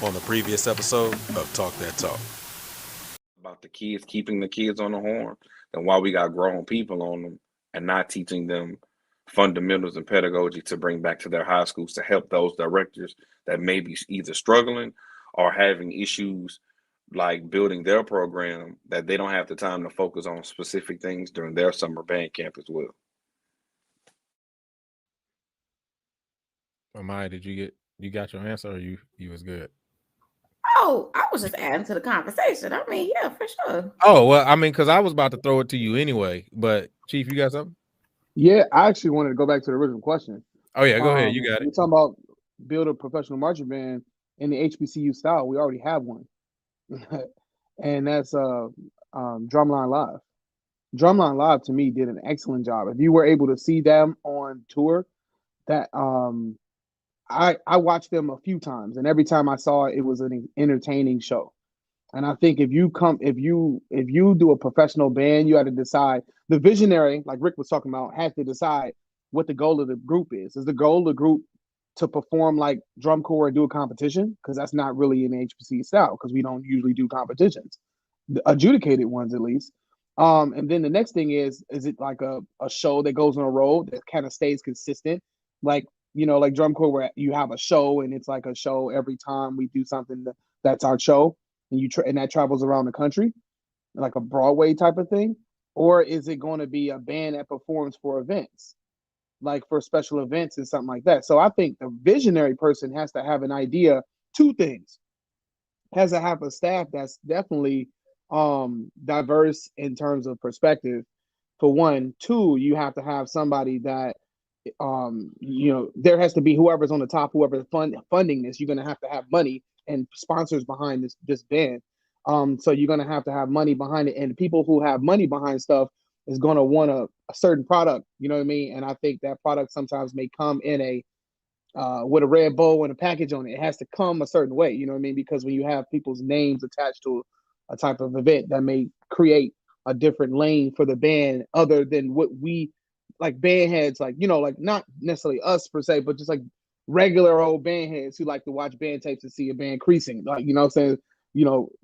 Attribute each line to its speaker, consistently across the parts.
Speaker 1: on the previous episode of Talk That Talk.
Speaker 2: About the kids, keeping the kids on the horn, and why we got grown people on them and not teaching them fundamentals and pedagogy to bring back to their high schools to help those directors that may be either struggling or having issues like building their program, that they don't have the time to focus on specific things during their summer band camp as well.
Speaker 3: Maya, you got your answer, or you was good?
Speaker 4: Oh, I was just adding to the conversation. I mean, yeah, for sure.
Speaker 3: Oh, well, I mean, because I was about to throw it to you anyway, but Chief, you got something?
Speaker 5: Yeah, I actually wanted to go back to the original question.
Speaker 3: Oh yeah, go ahead. You got
Speaker 5: We're
Speaker 3: it.
Speaker 5: talking about build a professional marching band in the HBCU style. We already have one, and that's Drumline Live. Drumline Live to me did an excellent job. If you were able to see them on tour, that I watched them a few times, and every time I saw it, it was an entertaining show. And I think if you do a professional band, you have to decide. The visionary, like Rick was talking about, has to decide what the goal of the group is. Is the goal of the group to perform like drum corps or do a competition? Because that's not really an HBC style, because we don't usually do competitions, the adjudicated ones at least. And then the next thing is it like a show that goes on a road that kind of stays consistent, like like drum corps, where you have a show and it's like a show every time we do something that's our show, and and that travels around the country, like a Broadway type of thing? Or is it going to be a band that performs for events, like for special events and something like that? So I think the visionary person has to have an idea. Two things: has to have a staff that's definitely diverse in terms of perspective, for one. Two, you have to have somebody that there has to be whoever's on the top, whoever's funding this. You're going to have money and sponsors behind this band. So you're going to have money behind it, and people who have money behind stuff is going to want a certain product. You know what I mean? And I think that product sometimes may come in a with a red bow and a package on it. It has to come a certain way. You know what I mean? Because when you have people's names attached to a type of event, that may create a different lane for the band, other than what we like band heads, like like not necessarily us per se, but just like regular old band heads who like to watch band tapes and see a band creasing, like what I'm saying,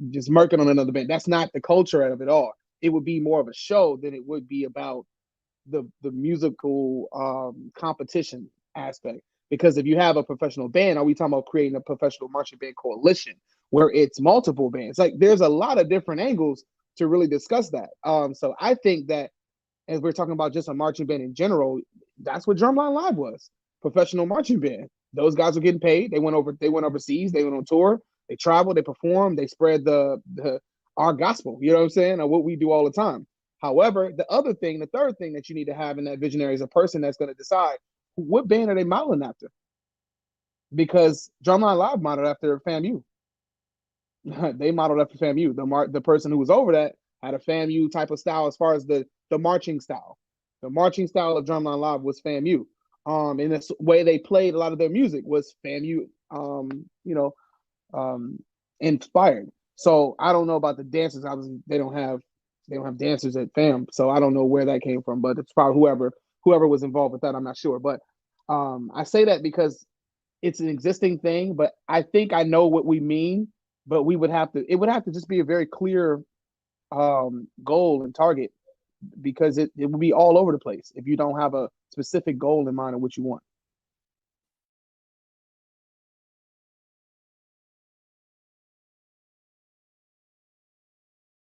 Speaker 5: just murking on another band. That's not the culture of it all. It would be more of a show than it would be about the musical competition aspect. Because if you have a professional band, are we talking about creating a professional marching band coalition where it's multiple bands? Like, there's a lot of different angles to really discuss that. So I think that as we're talking about just a marching band in general, that's what Drumline Live was. Professional marching band. Those guys were getting paid. They went overseas, they went on tour, they traveled, they performed, they spread our gospel, you know what I'm saying, or what we do all the time. However, the third thing that you need to have in that visionary is a person that's going to decide what band are they modeling after. Because Drumline Live modeled after FAMU. They modeled after FAMU. The person who was over that had a FAMU type of style as far as the marching style. The marching style of Drumline Live was FAMU. And the way they played a lot of their music was FAMU, inspired. So I don't know about the dancers. Obviously, they don't have dancers at FAM, so I don't know where that came from. But it's probably whoever was involved with that. I'm not sure. But I say that because it's an existing thing. But I think I know what we mean. But it would have to just be a very clear goal and target, because it would be all over the place if you don't have a specific goal in mind of what you want.